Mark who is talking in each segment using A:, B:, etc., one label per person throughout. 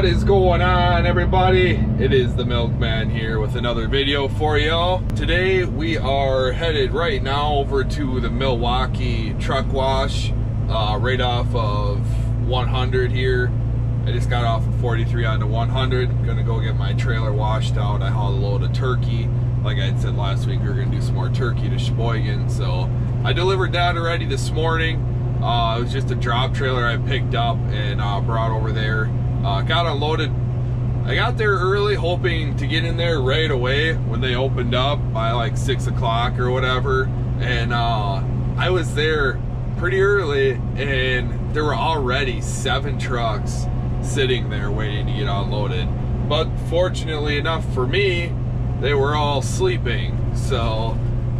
A: What is going on, everybody? It is the Milkman here with another video for y'all. Today we are headed right now over to the Milwaukee truck wash right off of 100 here. I just got off of 43 onto 100. I'm gonna go get my trailer washed out. I hauled a load of turkey. Like I said last week, we were gonna do some more turkey to Sheboygan, so I delivered that already this morning. It was just a drop trailer I picked up and brought over there. Got unloaded. I got there early, hoping to get in there right away when they opened up by like 6 o'clock or whatever. And I was there pretty early, and there were already 7 trucks sitting there waiting to get unloaded. But fortunately enough for me, they were all sleeping. So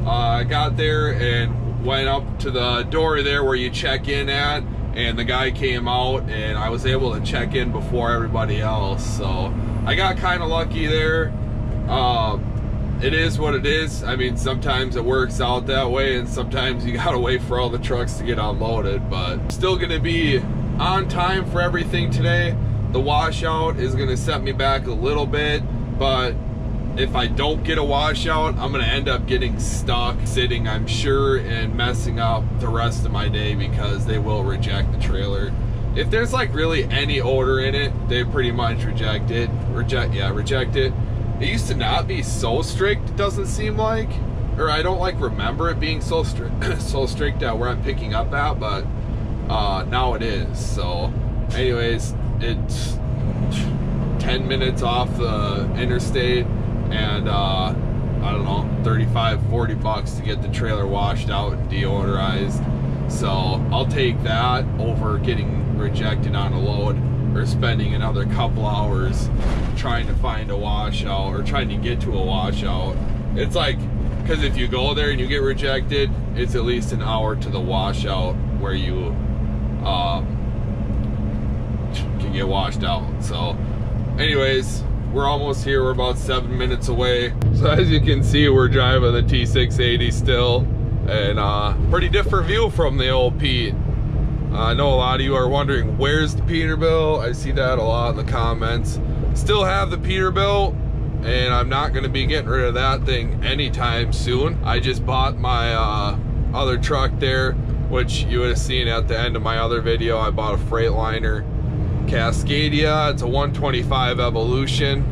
A: I got there and went up to the door there where you check in at, and the guy came out and I was able to check in before everybody else. So I got kind of lucky there. It is what it is. I mean, sometimes it works out that way, and sometimes you gotta wait for all the trucks to get unloaded, but still gonna be on time for everything today. The washout is gonna set me back a little bit, but if I don't get a washout, I'm gonna end up getting stuck sitting, I'm sure, and messing up the rest of my day because they will reject the trailer. If there's like really any odor in it, they pretty much reject it. Reject it. It used to not be so strict, it doesn't seem like, or I don't like remember it being so strict, so strict at where I'm picking up at, but now it is. So anyways, it's 10 minutes off the interstate, and I don't know, 35, 40 bucks to get the trailer washed out and deodorized. So I'll take that over getting rejected on a load, or spending another couple hours trying to find a washout or trying to get to a washout. It's like, because if you go there and you get rejected, it's at least an hour to the washout where you can get washed out. So anyways, we're almost here. We're about 7 minutes away. So as you can see, we're driving the T680 still, and pretty different view from the old Pete. I know a lot of you are wondering, where's the Peterbilt? I see that a lot in the comments. Still have the Peterbilt, and I'm not gonna be getting rid of that thing anytime soon. I just bought my other truck there, which you would have seen at the end of my other video. I bought a Freightliner Cascadia. It's a 125 Evolution.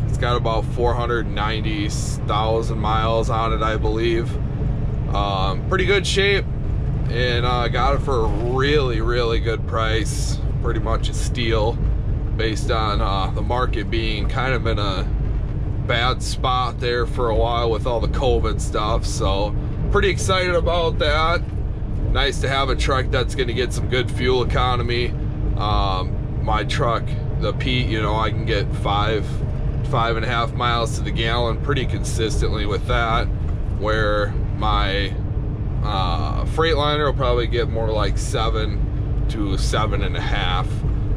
A: It's got about 490,000 miles on it, I believe. Pretty good shape, and I got it for a really good price. Pretty much a steal based on the market being kind of in a bad spot there for a while with all the COVID stuff. So pretty excited about that. Nice to have a truck that's going to get some good fuel economy. My truck, the Pete, you know, I can get 5.5 miles to the gallon pretty consistently with that, where my Freightliner will probably get more like 7 to 7.5.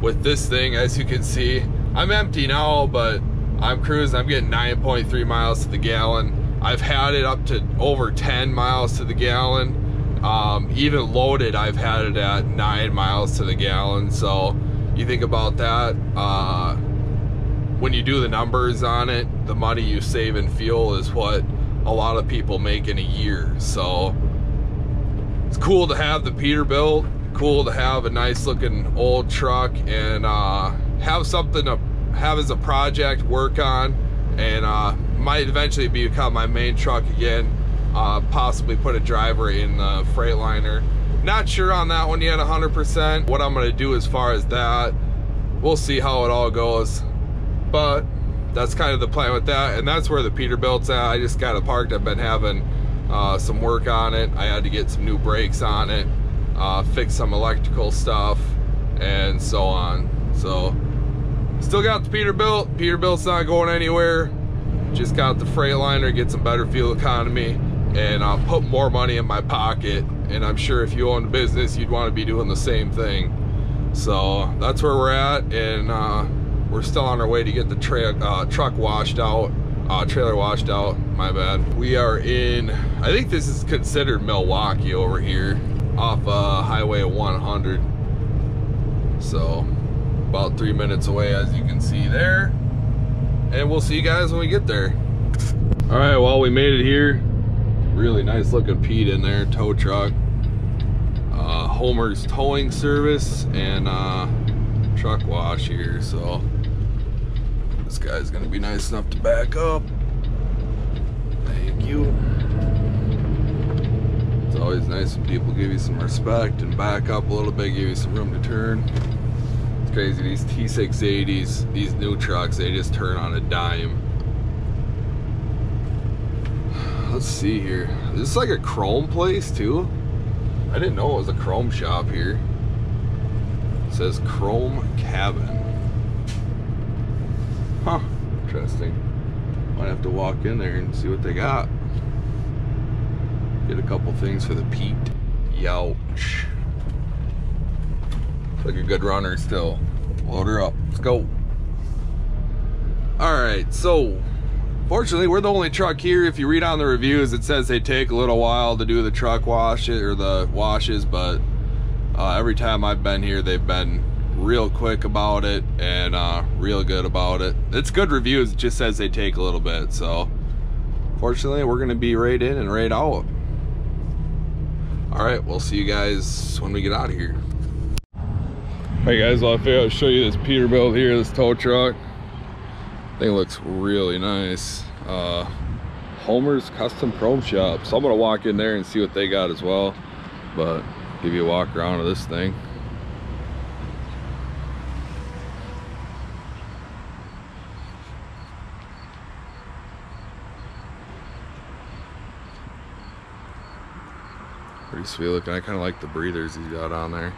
A: With this thing, as you can see, I'm empty now, but I'm cruising. I'm getting 9.3 miles to the gallon. I've had it up to over 10 miles to the gallon. Even loaded, I've had it at 9 miles to the gallon. So you think about that, when you do the numbers on it, the money you save in fuel is what a lot of people make in a year. So it's cool to have the Peterbilt, cool to have a nice looking old truck, and have something to have as a project, work on, and might eventually become my main truck again. Possibly put a driver in the Freightliner. Not sure on that one yet 100% what I'm gonna do as far as that. We'll see how it all goes, but that's kind of the plan with that. And that's where the Peterbilt's at. I just got it parked. I've been having some work on it. I had to get some new brakes on it, fix some electrical stuff, and so on. So still got the Peterbilt. Peterbilt's not going anywhere. Just got the Freightliner, get some better fuel economy, and put more money in my pocket. And I'm sure if you own a business, you'd want to be doing the same thing. So that's where we're at, and we're still on our way to get the truck washed out, trailer washed out, my bad. We are in, I think this is considered Milwaukee over here, off Highway 100. So about 3 minutes away, as you can see there. And we'll see you guys when we get there. All right, well, we made it here. Really nice looking Pete in there, tow truck. Homer's towing service and truck wash here. So this guy's gonna be nice enough to back up. Thank you. It's always nice when people give you some respect and back up a little bit, give you some room to turn. It's crazy, these T680s, these new trucks, they just turn on a dime. Let's see here. This is like a chrome place too. I didn't know it was a chrome shop here. It says Chrome Cabin. Huh, interesting. Might have to walk in there and see what they got. Get a couple things for the Pete. Youch. Looks like a good runner still. Load her up. Let's go. Alright, so fortunately we're the only truck here. If you read on the reviews, it says they take a little while to do the truck wash or the washes, but every time I've been here, they've been real quick about it and real good about it. It's good reviews, it just says they take a little bit. So fortunately we're gonna be right in and right out. All right, we'll see you guys when we get out of here. Hey guys, well, I figured I'd show you this Peterbilt here, this tow truck. Thing looks really nice. Homer's Custom Chrome Shop. So I'm gonna walk in there and see what they got as well, but give you a walk around of this thing. Pretty sweet looking. I kind of like the breathers he's got on there.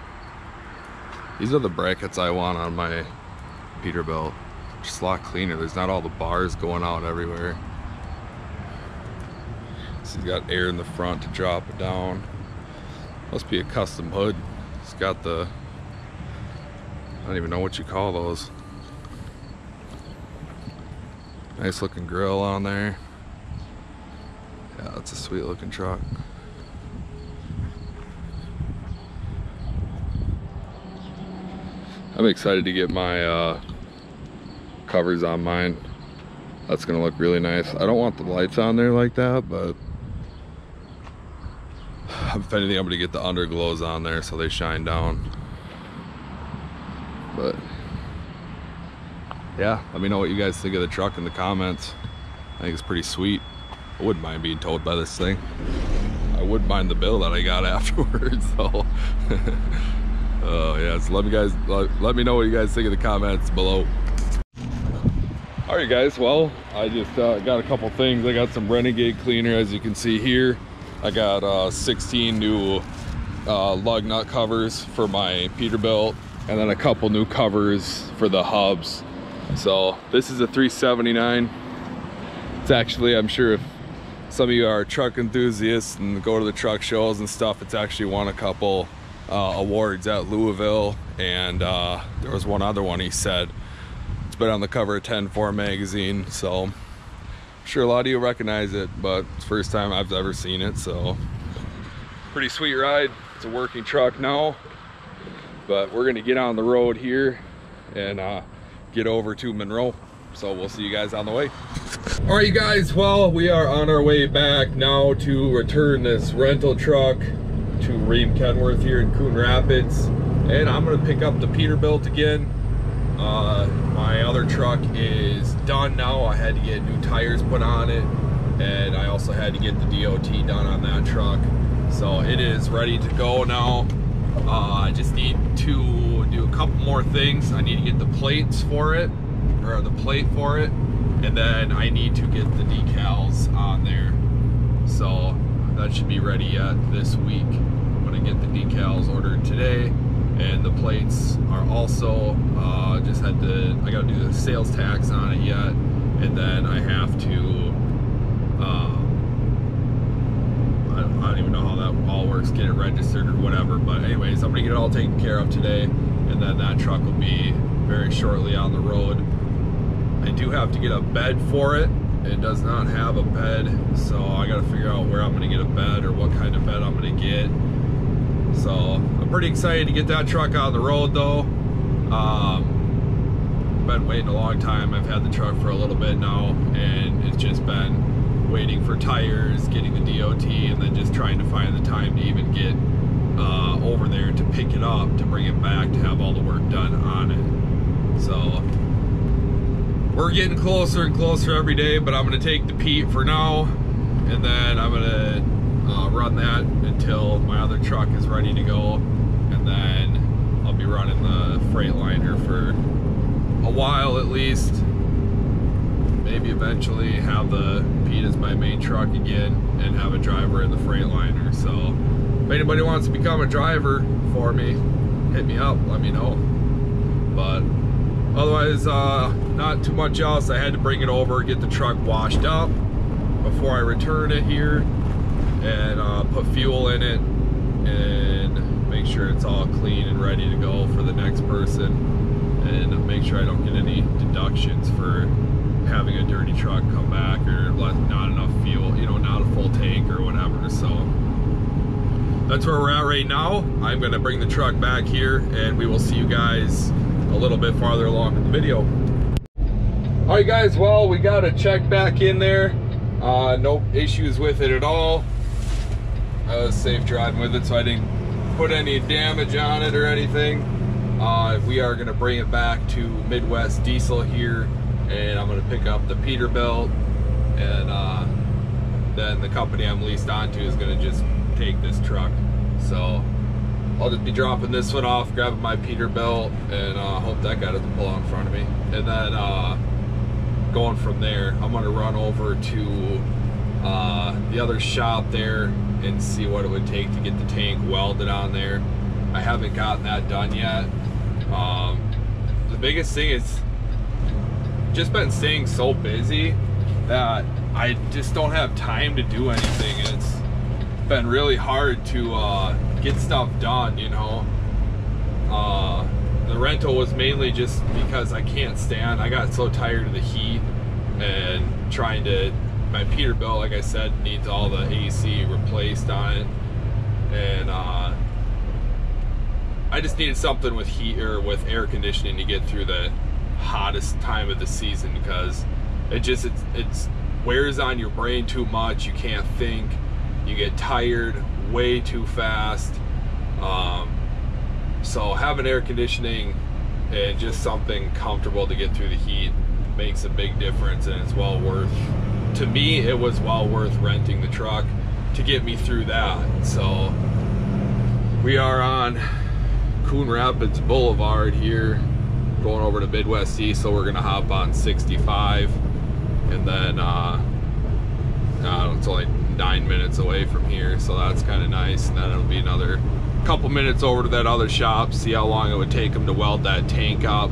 A: These are the brackets I want on my Peterbilt. Just a lot cleaner. There's not all the bars going out everywhere. So he's got air in the front to drop it down. Must be a custom hood. It's got the, I don't even know what you call those. Nice looking grill on there. Yeah, that's a sweet looking truck. I'm excited to get my covers on mine. That's gonna look really nice. I don't want the lights on there like that, but if anything, I'm gonna get the underglows on there so they shine down. But yeah, let me know what you guys think of the truck in the comments. I think it's pretty sweet. I wouldn't mind being towed by this thing. I wouldn't mind the bill that I got afterwards though. Oh yeah, so let me know what you guys think in the comments below. All right guys, well, I just got a couple things. I got some Renegade cleaner, as you can see here. I got 16 new lug nut covers for my Peterbilt, and then a couple new covers for the hubs. So this is a $379. It's actually, I'm sure if some of you are truck enthusiasts and go to the truck shows and stuff, it's actually won a couple awards at Louisville, and there was one other one he said. It's been on the cover of 10-4 magazine, so I'm sure a lot of you recognize it, but it's the first time I've ever seen it. So pretty sweet ride. It's a working truck now, but we're gonna get on the road here and get over to Monroe. So we'll see you guys on the way. All right, you guys, well, we are on our way back now to return this rental truck to Ream Kenworth here in Coon Rapids, and I'm gonna pick up the Peterbilt again. My other truck is done now. I had to get new tires put on it, and I also had to get the DOT done on that truck, so it is ready to go now. I just need to do a couple more things. I need to get the plates for it, or the plate for it, and then I need to get the decals on there. So that should be ready yet this week. I'm gonna get the decals ordered today, and the plates are also I gotta do the sales tax on it yet, and then I have to I don't even know how that all works, get it registered or whatever, but anyways, I'm gonna get it all taken care of today, and then that truck will be very shortly on the road. I do have to get a bed for it. It does not have a bed, so I gotta figure out where I'm gonna get a bed or what kind of bed I'm gonna get. So I'm pretty excited to get that truck on the road though. been waiting a long time. I've had the truck for a little bit now, and it's just been waiting for tires, getting the DOT, and then just trying to find the time to even get over there to pick it up, to bring it back, to have all the work done on it. So we're getting closer and closer every day, but I'm going to take the Pete for now, and then I'm going to run that until my other truck is ready to go, and then I'll be running the Freightliner for a while at least. Maybe eventually have the Pete as my main truck again and have a driver in the Freightliner. So if anybody wants to become a driver for me, hit me up, let me know. But otherwise, not too much else. I had to bring it over, get the truck washed up before I return it here, and put fuel in it and make sure it's all clean and ready to go for the next person, and make sure I don't get any deductions for having a dirty truck come back, or not enough fuel, you know, not a full tank or whatever. So that's where we're at right now. I'm going to bring the truck back here, and we will see you guys a little bit farther along in the video. All right guys, well, we got a check back in there. No issues with it at all. I was safe driving with it, so I didn't put any damage on it or anything. We are going to bring it back to Midwest Diesel here, and I'm going to pick up the Peterbilt, and then the company I'm leased onto is going to just take this truck. So I'll just be dropping this one off, grabbing my Peterbilt, and hope that guy doesn't pull out in front of me. And then going from there, I'm going to run over to the other shop there and see what it would take to get the tank welded on there. I haven't gotten that done yet. The biggest thing is just been staying so busy that I just don't have time to do anything, and it's been really hard to get stuff done, you know. The rental was mainly just because I can't stand, I got so tired of the heat and trying to, my Peterbilt, like I said, needs all the AC replaced on it, and I just needed something with heat or with air conditioning to get through the hottest time of the season, because it wears on your brain too much. You can't think, you get tired way too fast. So having air conditioning and just something comfortable to get through the heat makes a big difference, and it's well worth, to me it was well worth renting the truck to get me through that. So we are on Coon Rapids Boulevard here, going over to Midwest Diesel. We're gonna hop on 65, and then it's only 9 minutes away from here, so that's kind of nice. And then it'll be another couple minutes over to that other shop, see how long it would take him to weld that tank up.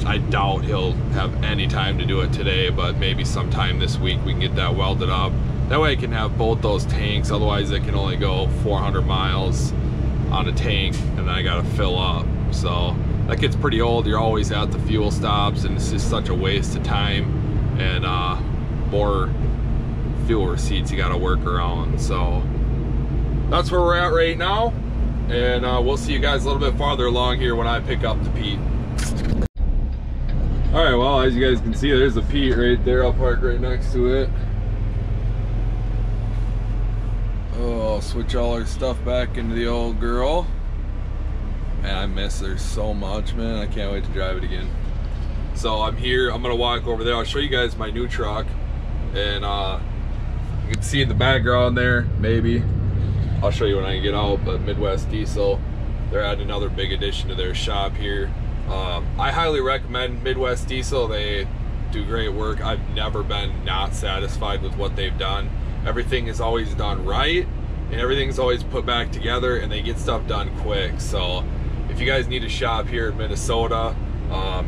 A: I doubt he'll have any time to do it today, but maybe sometime this week we can get that welded up. That way I can have both those tanks, otherwise it can only go 400 miles on a tank, and then I gotta fill up. So that gets pretty old. You're always at the fuel stops, and it's just such a waste of time, and more fuel receipts you gotta work around. So that's where we're at right now, and we'll see you guys a little bit farther along here when I pick up the Pete. All right, well, as you guys can see, there's a Pete right there. I'll park right next to it. Oh, I'll switch all our stuff back into the old girl. Man, I miss her so much, man. I can't wait to drive it again. So I'm here, I'm gonna walk over there. I'll show you guys my new truck, and you can see in the background there, maybe. I'll show you when I get out, but Midwest Diesel, they're adding another big addition to their shop here. I highly recommend Midwest Diesel. They do great work. I've never been not satisfied with what they've done. Everything is always done right, and everything's always put back together, and they get stuff done quick. So if you guys need a shop here in Minnesota,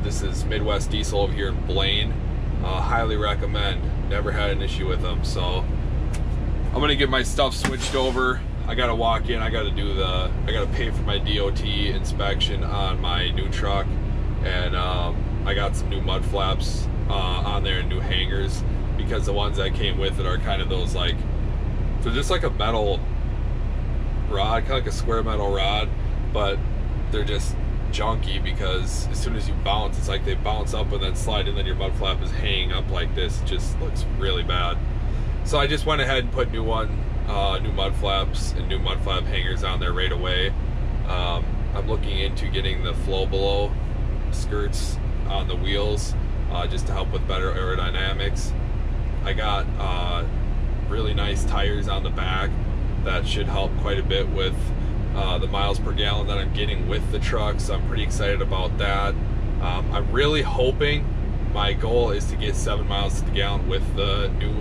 A: this is Midwest Diesel over here in Blaine. Highly recommend. Never had an issue with them. So I'm gonna get my stuff switched over. I gotta walk in, I gotta pay for my DOT inspection on my new truck, and I got some new mud flaps on there and new hangers, because the ones that came with it are kind of those, like, they're just like a metal rod, kind of like a square metal rod, but they're just junky because as soon as you bounce, it's like they bounce up and then slide, and then your mud flap is hanging up like this. It just looks really bad. So I just went ahead and put new mud flaps and new mud flap hangers on there right away. I'm looking into getting the flow below skirts on the wheels just to help with better aerodynamics. I got really nice tires on the back that should help quite a bit with the miles per gallon that I'm getting with the truck, so I'm pretty excited about that. I'm really hoping, my goal is to get 7 miles to the gallon with the new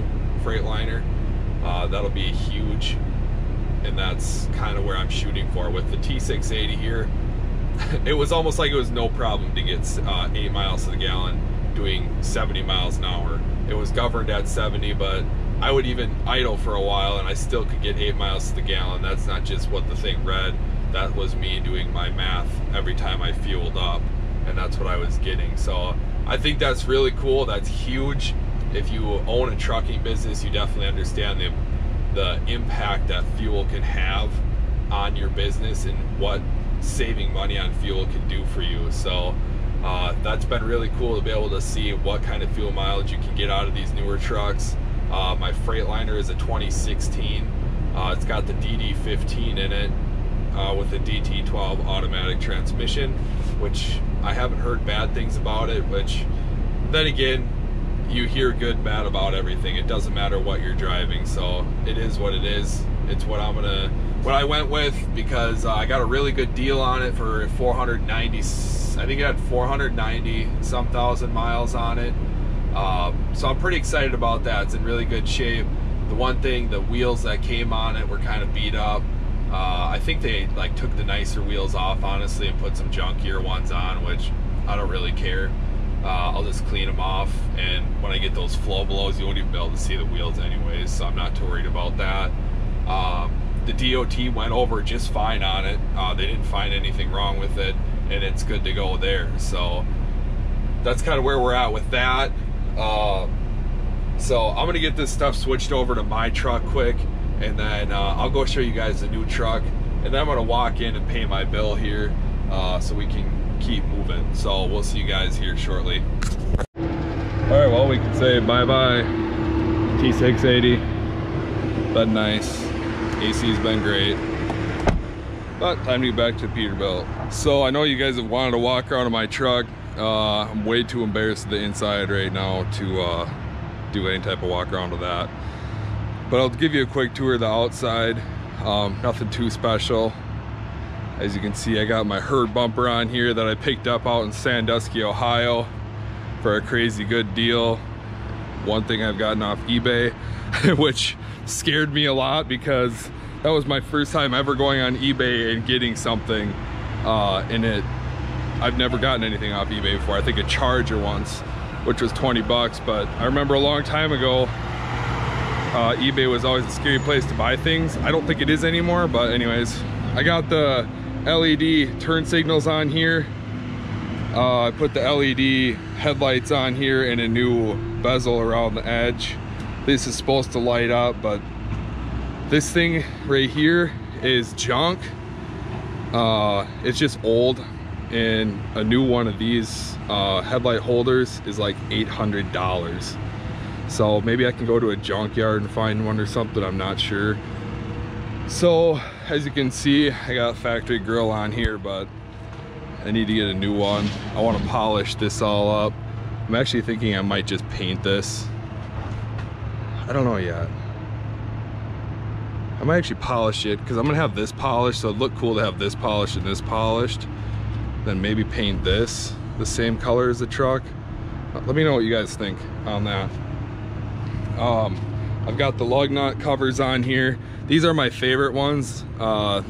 A: Freightliner. That'll be huge, and that's kind of where I'm shooting for. With the T680 here, it was almost like it was no problem to get 8 miles to the gallon doing 70 miles an hour. It was governed at 70, but I would even idle for a while and I still could get 8 miles to the gallon. That's not just what the thing read, that was me doing my math every time I fueled up, and that's what I was getting. So I think that's really cool. That's huge. If you own a trucking business, you definitely understand the impact that fuel can have on your business and what saving money on fuel can do for you. So that's been really cool to be able to see what kind of fuel mileage you can get out of these newer trucks. My Freightliner is a 2016. It's got the DD15 in it with the DT12 automatic transmission, which I haven't heard bad things about it, which then again, you hear good, bad about everything. It doesn't matter what you're driving, so it is what it is. It's what I went with because I got a really good deal on it for 490. I think it had 490 some thousand miles on it. So I'm pretty excited about that. It's in really good shape. The one thing, the wheels that came on it were kind of beat up. I think they like took the nicer wheels off, honestly, and put some junkier ones on, which I don't really care. I'll just clean them off, and when I get those flow belows, you won't even be able to see the wheels anyways, so I'm not too worried about that. The DOT went over just fine on it. They didn't find anything wrong with it, and it's good to go there. So that's kind of where we're at with that. So I'm gonna get this stuff switched over to my truck quick, and then I'll go show you guys the new truck, and then I'm gonna walk in and pay my bill here so we can keep moving. So we'll see you guys here shortly. All right, well, we can say bye-bye T680. Been nice. AC's been great. But time to get back to Peterbilt. So I know you guys have wanted to walk around in my truck. I'm way too embarrassed of the inside right now to do any type of walk around of that. But I'll give you a quick tour of the outside. Nothing too special. As you can see, I got my herd bumper on here that I picked up out in Sandusky, Ohio for a crazy good deal. One thing I've gotten off eBay, which scared me a lot because that was my first time ever going on eBay and getting something in it. I've never gotten anything off eBay before. I think a Charger once, which was 20 bucks, but I remember a long time ago, eBay was always a scary place to buy things. I don't think it is anymore, but anyways, I got the LED turn signals on here. I put the LED headlights on here and a new bezel around the edge. This is supposed to light up, but this thing right here is junk. It's just old, and a new one of these headlight holders is like $800. So maybe I can go to a junkyard and find one or something, I'm not sure. So as you can see, I got a factory grill on here, but I need to get a new one. I want to polish this all up. I'm actually thinking I might just paint this. I don't know yet. I might actually polish it because I'm gonna have this polished, so it'd look cool to have this polished and this polished. Then maybe paint this the same color as the truck. Let me know what you guys think on that. I've got the Lug Nut Covers on here. These are my favorite ones. I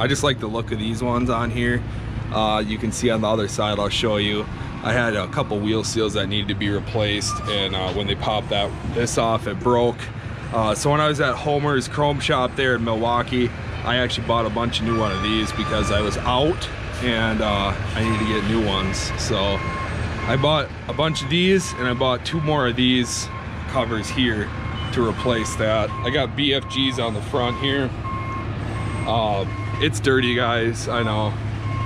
A: just like the look of these ones on here. You can see on the other side, I'll show you. I had a couple wheel seals that needed to be replaced, and when they popped this off, it broke. So when I was at Homer's Chrome Shop there in Milwaukee, I actually bought a bunch of new one of these because I was out and I needed to get new ones. So I bought a bunch of these, and I bought 2 more of these covers here to replace that. I got BFGs on the front here. It's dirty, guys, I know.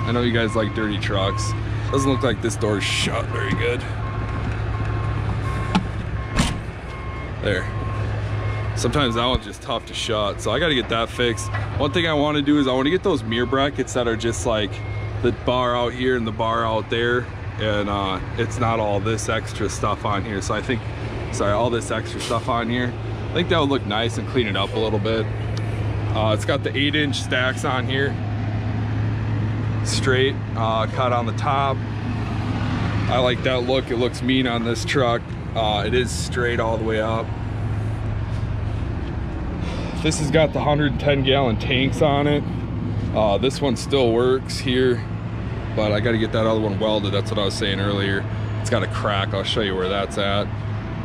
A: I know you guys like dirty trucks. Doesn't look like this door's shut very good. There. Sometimes that one's just tough to shut, so I got to get that fixed. One thing I want to do is I want to get those mirror brackets that are just like the bar out here and the bar out there, and it's not all this extra stuff on here. So I think, sorry, all this extra stuff on here, I think that would look nice and clean it up a little bit. It's got the 8-inch stacks on here, straight cut on the top. I like that look. It looks mean on this truck. It is straight all the way up. This has got the 110-gallon tanks on it. This one still works here, but I got to get that other one welded. That's what I was saying earlier. It's got a crack. I'll show you where that's at.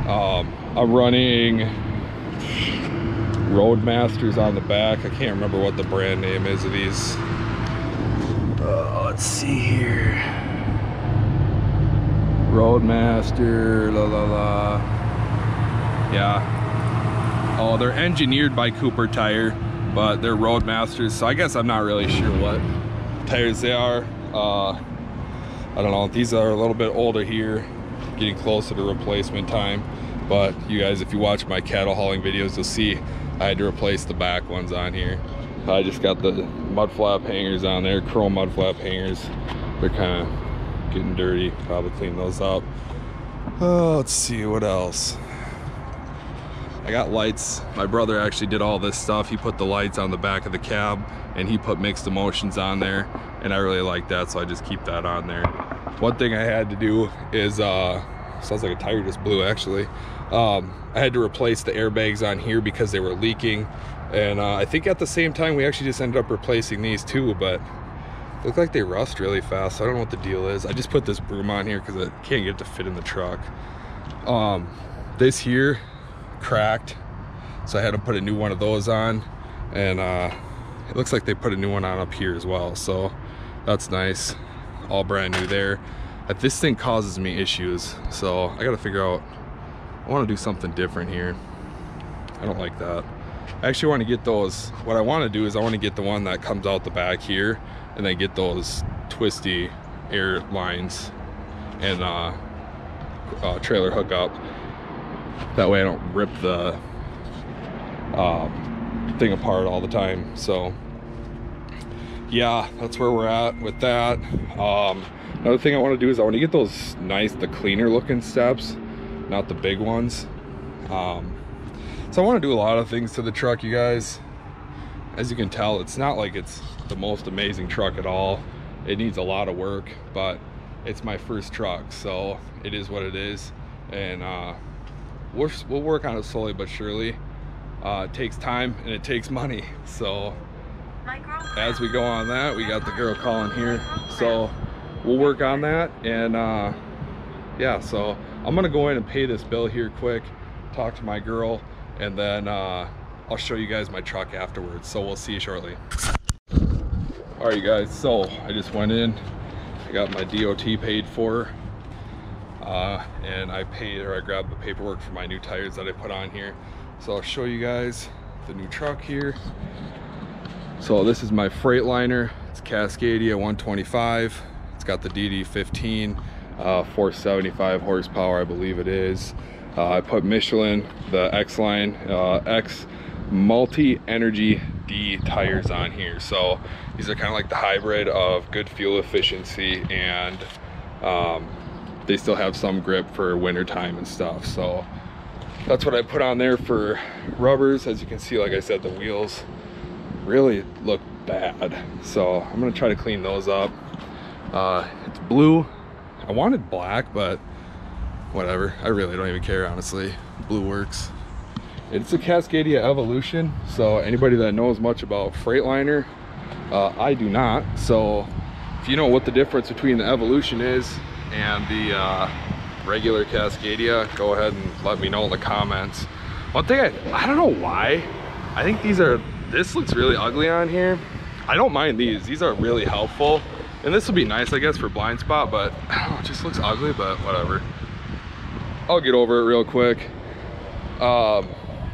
A: I'm running Roadmasters on the back. I can't remember what the brand name is of these. Let's see here. Roadmaster, la la la. Yeah. Oh, they're engineered by Cooper Tire, but they're Roadmasters, so I guess I'm not really sure what tires they are. I don't know. These are a little bit older here, getting closer to replacement time. But you guys, if you watch my cattle hauling videos, you'll see I had to replace the back ones on here. I just got the mud flap hangers on there, chrome mud flap hangers. They're kind of getting dirty. Probably clean those up. Let's see what else. I got lights. My brother actually did all this stuff. He put the lights on the back of the cab and he put mixed emotions on there, and I really like that, so I just keep that on there. One thing I had to do is sounds like a tire just blew actually. I had to replace the airbags on here because they were leaking, and I think at the same time we actually just ended up replacing these too, but look like they rust really fast, so I don't know what the deal is. I just put this broom on here because I can't get it to fit in the truck. This here cracked, so I had to put a new one of those on, and it looks like they put a new one on up here as well, so that's nice. All brand new there. This thing causes me issues, so I gotta figure out, I want to do something different here. I don't like that. I actually want to get those, what I want to do is I want to get the one that comes out the back here, and then get those twisty air lines and trailer hookup. That way I don't rip the thing apart all the time. So yeah, that's where we're at with that. Another thing I want to do is I want to get those nice, the cleaner looking steps, not the big ones. So I want to do a lot of things to the truck, you guys. As you can tell, it's not like it's the most amazing truck at all. It needs a lot of work, but it's my first truck, so it is what it is. And we'll work on it slowly but surely. It takes time and it takes money, so as we go on that, we got the girl calling here, so we'll work on that. And yeah, so I'm gonna go in and pay this bill here quick, talk to my girl, and then I'll show you guys my truck afterwards, so we'll see you shortly. All right, you guys, so I just went in, I got my DOT paid for, and I grabbed the paperwork for my new tires that I put on here. So I'll show you guys the new truck here. So this is my Freightliner. It's Cascadia 125. It's got the DD15, 475 horsepower, I believe it is. I put Michelin, the X-Line, X multi-energy D tires on here. So these are kind of like the hybrid of good fuel efficiency, and they still have some grip for winter time and stuff. So that's what I put on there for rubbers. As you can see, like I said, the wheels really look bad, so I'm gonna try to clean those up. It's blue. I wanted black, but whatever, I really don't even care, honestly. Blue works. It's a Cascadia Evolution, so anybody that knows much about Freightliner, I do not. So if you know what the difference between the Evolution is and the regular Cascadia, go ahead and let me know in the comments. One thing, I don't know why, I think this looks really ugly on here. I don't mind these are really helpful, and this will be nice, I guess, for blind spot, but I don't know, it just looks ugly, but whatever. I'll get over it real quick.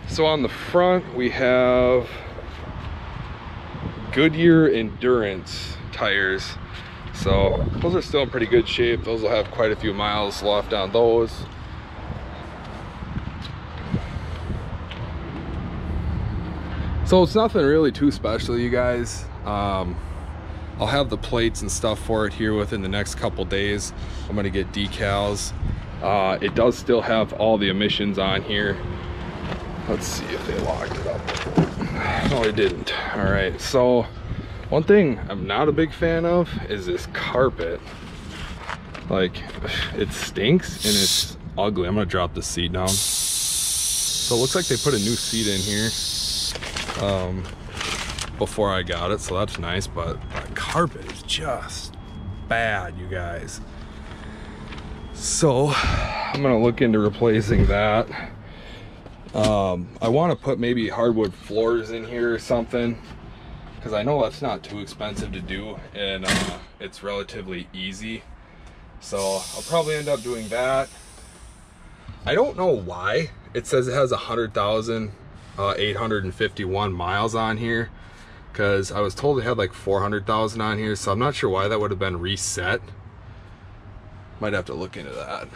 A: So on the front we have Goodyear Endurance tires. So those are still in pretty good shape. Those will have quite a few miles left on those. So it's nothing really too special, you guys. I'll have the plates and stuff for it here within the next couple days. I'm gonna get decals. It does still have all the emissions on here. Let's see if they locked it up. No, it didn't. All right, so one thing I'm not a big fan of is this carpet. Like, it stinks and it's ugly. I'm gonna drop the seat down. So it looks like they put a new seat in here before I got it, so that's nice, but the carpet is just bad, you guys. So I'm gonna look into replacing that. I want to put maybe hardwood floors in here or something, because I know that's not too expensive to do, and it's relatively easy. So I'll probably end up doing that. I don't know why it says it has 100,851 miles on here, because I was told it had like 400,000 on here, so I'm not sure why that would have been reset. Might have to look into that.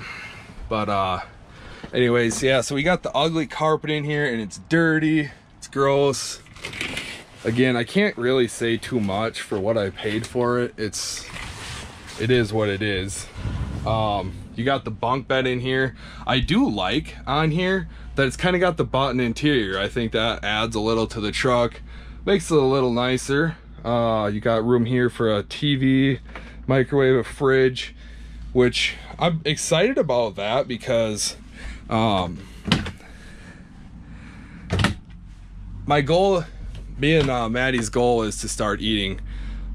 A: But anyways, yeah, so we got the ugly carpet in here, and it's dirty, it's gross. Again, I can't really say too much for what I paid for it. It is what it is. You got the bunk bed in here. I do like on here that it's kind of got the button interior. I think that adds a little to the truck, makes it a little nicer. You got room here for a TV, microwave, a fridge, which I'm excited about that because my goal, being Maddie's goal, is to start eating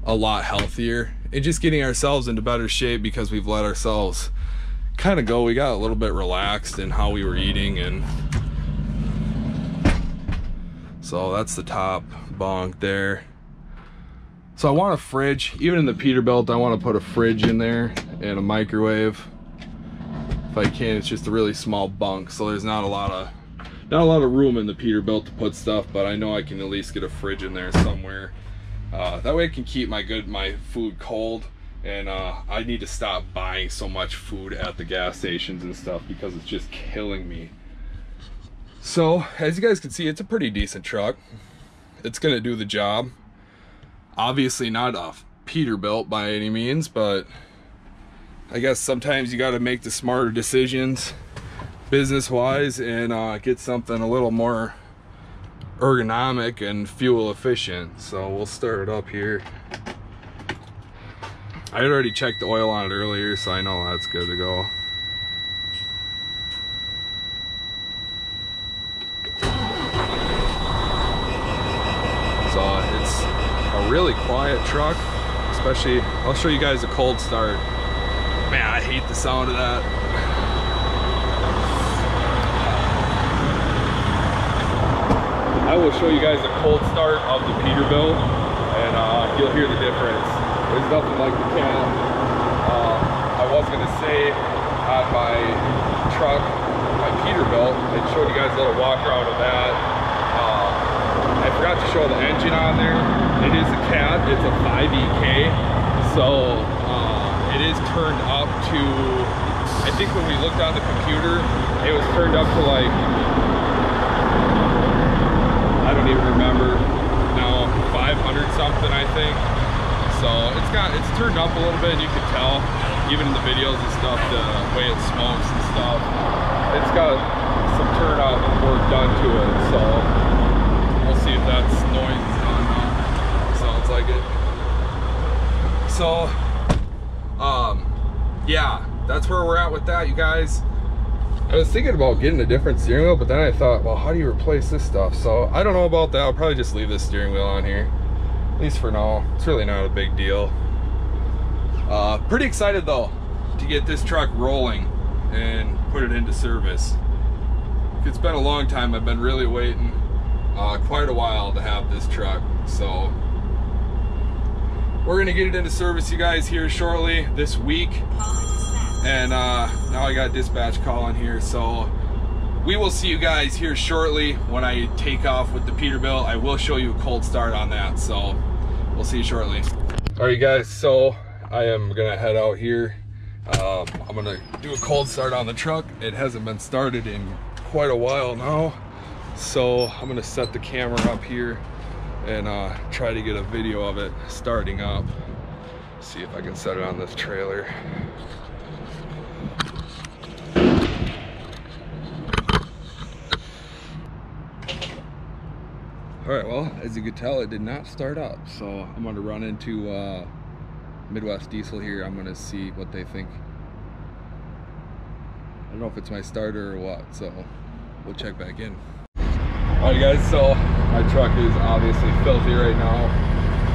A: a lot healthier and just getting ourselves into better shape, because we've let ourselves kind of go. We got a little bit relaxed in how we were eating, and so that's the top bunk there. So I want a fridge. Even in the Peterbilt, I want to put a fridge in there and a microwave if I can. It's just a really small bunk, so there's not a lot of room in the Peterbilt to put stuff, but I know I can at least get a fridge in there somewhere. That way I can keep my food cold, and I need to stop buying so much food at the gas stations and stuff, because it's just killing me. So as you guys can see, it's a pretty decent truck. It's gonna do the job. Obviously not a Peterbilt by any means, but I guess sometimes you got to make the smarter decisions business wise and get something a little more ergonomic and fuel efficient. So we'll start it up here. I had already checked the oil on it earlier, so I know that's good to go. So it's a really quiet truck, especially, I'll show you guys a cold start. Man, I hate the sound of that. I will show you guys a cold start of the Peterbilt, and you'll hear the difference. There's nothing like the Cat. I was gonna say on my truck, my Peterbilt, I showed you guys a little walk around of that. I forgot to show the engine on there. It is a Cat, it's a 5EK, so it is turned up to, I think when we looked on the computer, it was turned up to like, I don't even remember now, 500 something I think. So it's turned up a little bit, and you can tell even in the videos and stuff, the way it smokes and stuff. It's got some turn out work done to it, so we'll see if that's noise on. Sounds like it. So yeah, that's where we're at with that, you guys. I was thinking about getting a different steering wheel, but then I thought, well, how do you replace this stuff? So I don't know about that. I'll probably just leave this steering wheel on here, at least for now. It's really not a big deal. Pretty excited though to get this truck rolling and put it into service. It's been a long time. I've been really waiting quite a while to have this truck, so we're gonna get it into service, you guys, here shortly this week. And now I got dispatch calling here, so we will see you guys here shortly when I take off with the Peterbilt. I will show you a cold start on that, so we'll see you shortly. All right, you guys, so I am gonna head out here. I'm gonna do a cold start on the truck. It hasn't been started in quite a while now, so I'm gonna set the camera up here and try to get a video of it starting up. See if I can set it on this trailer. All right, well, as you could tell, it did not start up, so I'm gonna run into Midwest Diesel here. I'm gonna see what they think. I don't know if it's my starter or what, so we'll check back in. All right, guys, so my truck is obviously filthy right now.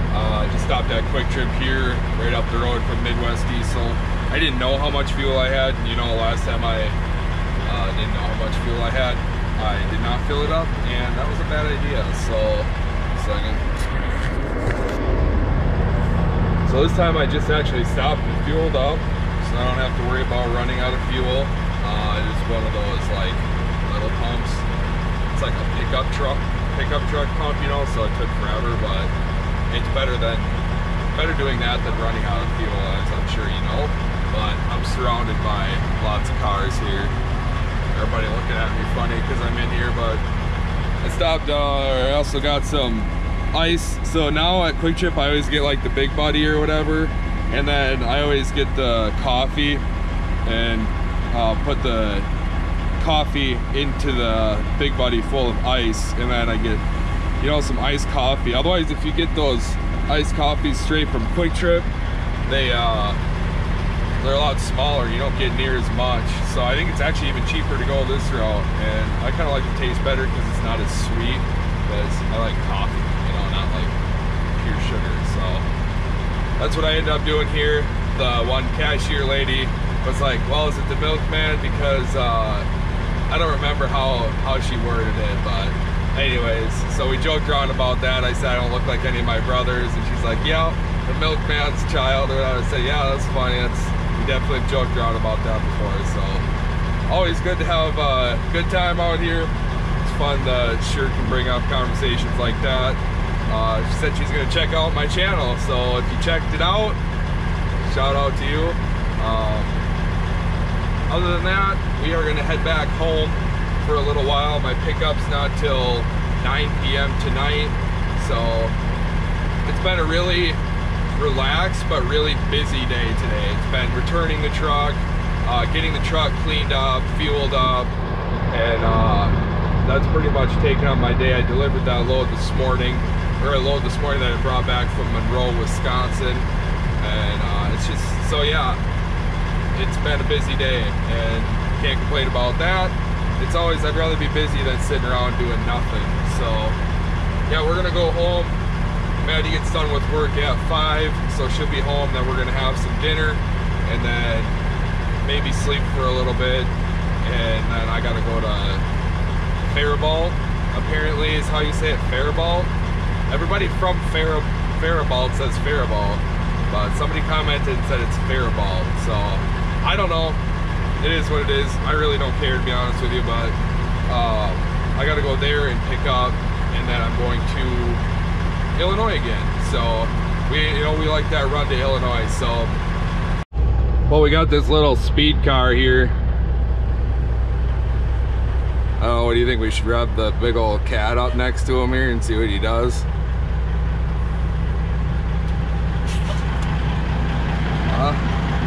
A: I just stopped at Quick Trip here, right up the road from Midwest Diesel. I didn't know how much fuel I had. You know, last time I didn't know how much fuel I had. I did not fill it up, and that was a bad idea. So, So this time I just actually stopped and fueled up, so I don't have to worry about running out of fuel. It's one of those like little pumps. It's like a pickup truck pump, you know, so it took forever, but it's better doing that than running out of fuel, as I'm sure you know. But I'm surrounded by lots of cars here. Everybody looking at me funny because I'm in here, but I stopped, I also got some ice. So now at Quick Trip I always get like the Big Buddy or whatever, and then I always get the coffee and put the coffee into the Big Buddy full of ice, and then I get, you know, some iced coffee. Otherwise, if you get those iced coffees straight from Quick Trip, they're a lot smaller. You don't get near as much. So I think it's actually even cheaper to go this route, and I kind of like the taste better because it's not as sweet, because I like coffee, you know, not like pure sugar. So that's what I ended up doing here. The one cashier lady was like, well, is it the milkman? Because I don't remember how she worded it, but anyways, so we joked around about that. I said I don't look like any of my brothers, and she's like, yeah, the milkman's child. And I said, yeah, that's funny. We definitely joked around about that before. So always good to have a good time out here. It's fun. The shirt can bring up conversations like that. She said she's gonna check out my channel, so if you checked it out, shout out to you. Other than that, we are gonna head back home for a little while. My pickup's not till 9 p.m. tonight, so it's been a really relaxed but really busy day today. It's been returning the truck, getting the truck cleaned up, fueled up, and that's pretty much taken up my day. I delivered that load this morning, or a load this morning that I brought back from Monroe, Wisconsin, and it's just, so yeah, it's been a busy day, and can't complain about that. It's always, I'd rather be busy than sitting around doing nothing. So yeah, we're gonna go home. Maddie gets done with work at 5, so she'll be home. Then we're gonna have some dinner, and then maybe sleep for a little bit, and then I gotta go to Faribault, apparently is how you say it, Faribault. Everybody from Faribault says Faribault, but somebody commented and said it's Faribault, so I don't know. It is what it is. I really don't care, to be honest with you, but I gotta go there and pick up, and then I'm going to Illinois again. So we like that run to Illinois. So, well, we got this little speed car here. Oh, what do you think? We should rev the big old cat up next to him here and see what he does.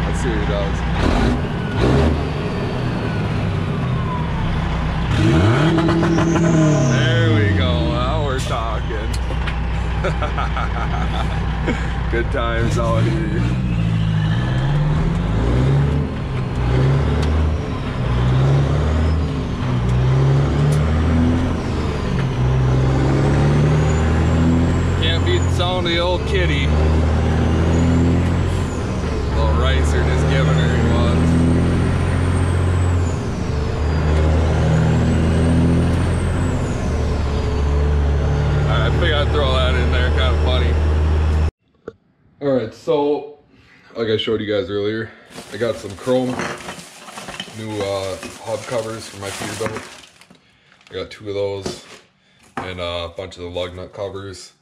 A: Let's see what he does. There we go. Now we're talking. Good times out here. Can't beat the sound of the old kitty. Little ricer just giving her he was. I figured I'd throw that in there, kind of funny. Alright, so like I showed you guys earlier, I got some chrome new hub covers for my Peterbilt. I got 2 of those and a bunch of the Lug Nut Covers.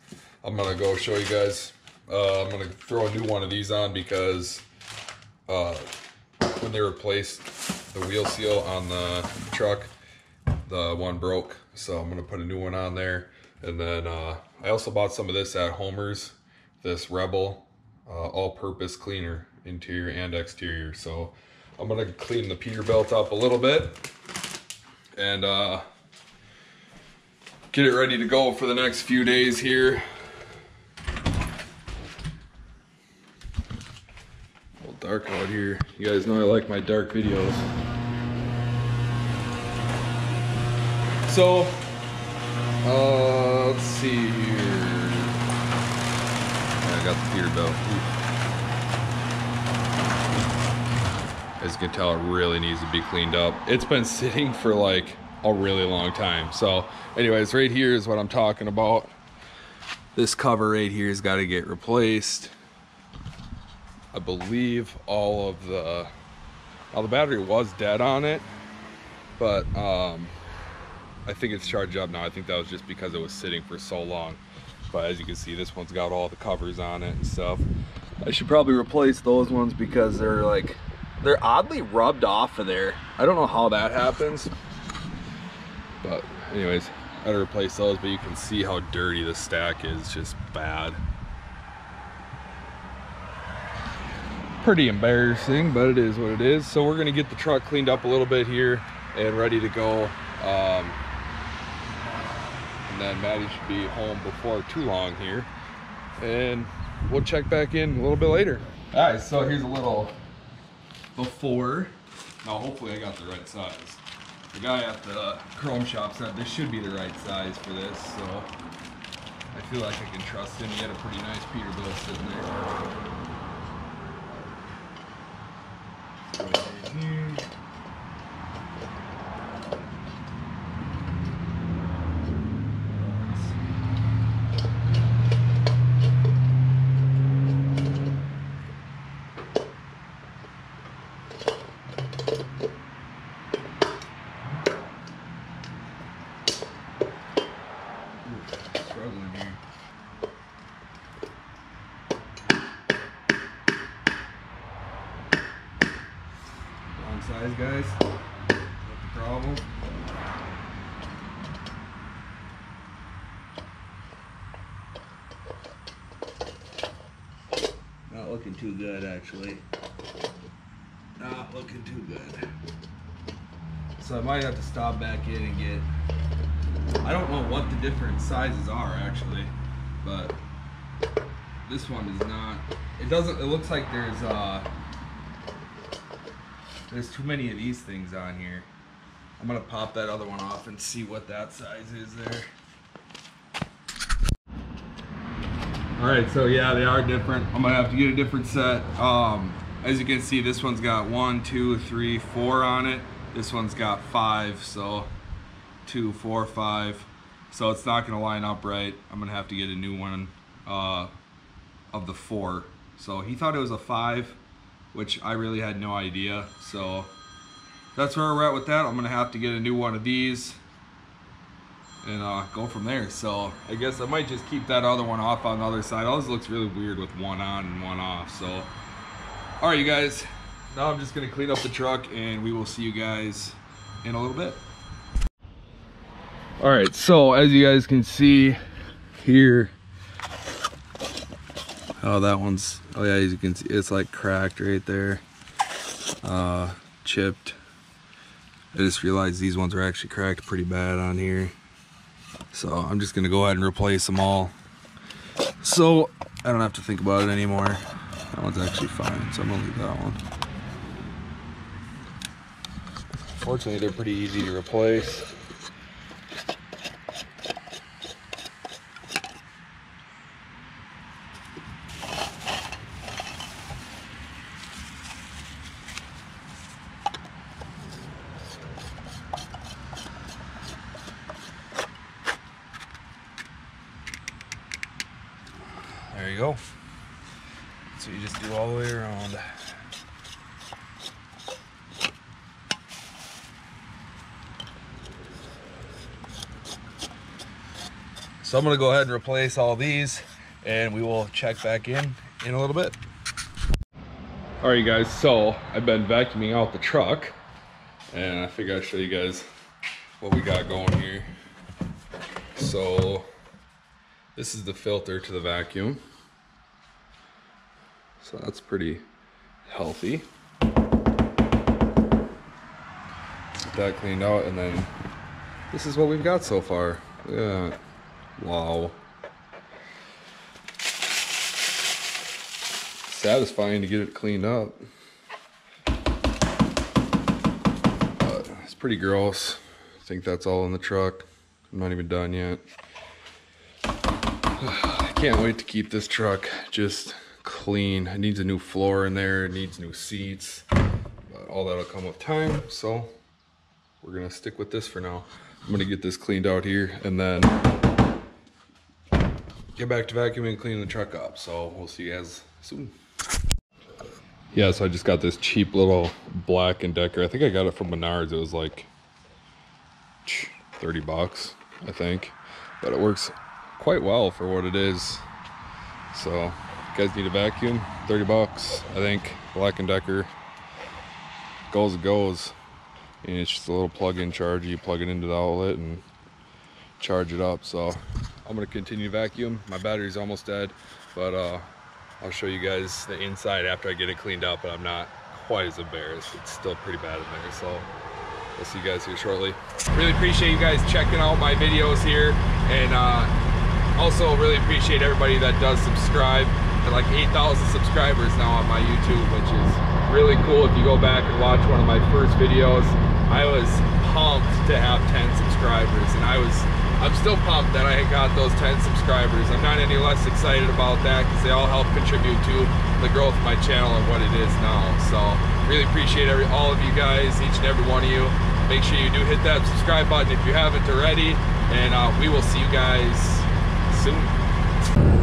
A: I'm gonna go show you guys I'm gonna throw a new one of these on because when they replaced the wheel seal on the truck, the one broke. So I'm gonna put a new one on there. And then I also bought some of this at Homer's, this Rebel all-purpose cleaner, interior and exterior. So I'm gonna clean the Peterbilt up a little bit and get it ready to go for the next few days here. A little dark out here. You guys know I like my dark videos. So, let's see here. Yeah, I got the Peterbilt. As you can tell, it really needs to be cleaned up. It's been sitting for like a really long time. So anyways, right here is what I'm talking about. This cover right here has got to get replaced. I believe all of the, well, the battery was dead on it, but I think it's charged up now. I think that was just because it was sitting for so long. But as you can see, this one's got all the covers on it and stuff. I should probably replace those ones because they're oddly rubbed off of there. I don't know how that happens. But anyways, I gotta replace those, but you can see how dirty the stack is, just bad. Pretty embarrassing, but it is what it is. So we're gonna get the truck cleaned up a little bit here and ready to go. And then Maddie should be home before too long here. And we'll check back in a little bit later. All right, so here's a little before. Now hopefully I got the right size. The guy at the chrome shop said this should be the right size for this, so I feel like I can trust him. He had a pretty nice Peterbilt sitting there. Right here. Size, guys. What's the problem?
B: Not looking too good, actually. Not looking too good.
A: So I might have to stop back in and get, I don't know what the different sizes are actually, but this one is not, it looks like there's too many of these things on here. I'm gonna pop that other one off and see what that size is there. All right, so yeah, they are different. I'm gonna have to get a different set. As you can see, this one's got 1, 2, 3, 4 on it. This one's got 5, so 2, 4, 5. So it's not gonna line up right. I'm gonna have to get a new one of the 4. So he thought it was a 5. Which I really had no idea. So that's where we're at with that. I'm gonna have to get a new one of these and go from there. So I guess I might just keep that other one off on the other side. All this looks really weird with one on and one off. So all right, you guys, now I'm just gonna clean up the truck and we will see you guys in a little bit. All right, so as you guys can see here, oh, that one's, oh yeah, as you can see, it's like cracked right there, chipped. I just realized these ones are actually cracked pretty bad on here. So I'm just gonna go ahead and replace them all. So I don't have to think about it anymore. That one's actually fine, so I'm gonna leave that one. Fortunately, they're pretty easy to replace. There you go. So you just do all the way around. So I'm gonna go ahead and replace all these and we will check back in a little bit. All right, guys, so I've been vacuuming out the truck, and I figured I'd show you guys what we got going here. So this is the filter to the vacuum. So that's pretty healthy. Get that cleaned out, and then this is what we've got so far. Look at that. Wow. Satisfying to get it cleaned up. But it's pretty gross. I think that's all in the truck. I'm not even done yet. I can't wait to keep this truck just clean. It needs a new floor in there. It needs new seats. But all that'll come with time. So we're gonna stick with this for now. I'm gonna get this cleaned out here and then get back to vacuuming and cleaning the truck up. So we'll see you guys soon. Yeah, so I just got this cheap little Black & Decker. I think I got it from Menards. It was like 30 bucks, I think. But it works quite well for what it is. So if you guys need a vacuum, 30 bucks, I think. Black & Decker. Goes, and it's just a little plug-in charger. You plug it into the outlet and charge it up. So I'm gonna continue to vacuum. My battery's almost dead, but I'll show you guys the inside after I get it cleaned up, but I'm not quite as embarrassed. It's still pretty bad in there, so we'll see you guys here shortly. Really appreciate you guys checking out my videos here, and also really appreciate everybody that does subscribe. Got like 8,000 subscribers now on my YouTube, which is really cool. If you go back and watch one of my first videos, I was pumped to have 10 subscribers, and I'm still pumped that I got those 10 subscribers. I'm not any less excited about that because they all help contribute to the growth of my channel and what it is now. So really appreciate all of you guys, each and every one of you. Make sure you do hit that subscribe button if you haven't already, and we will see you guys soon.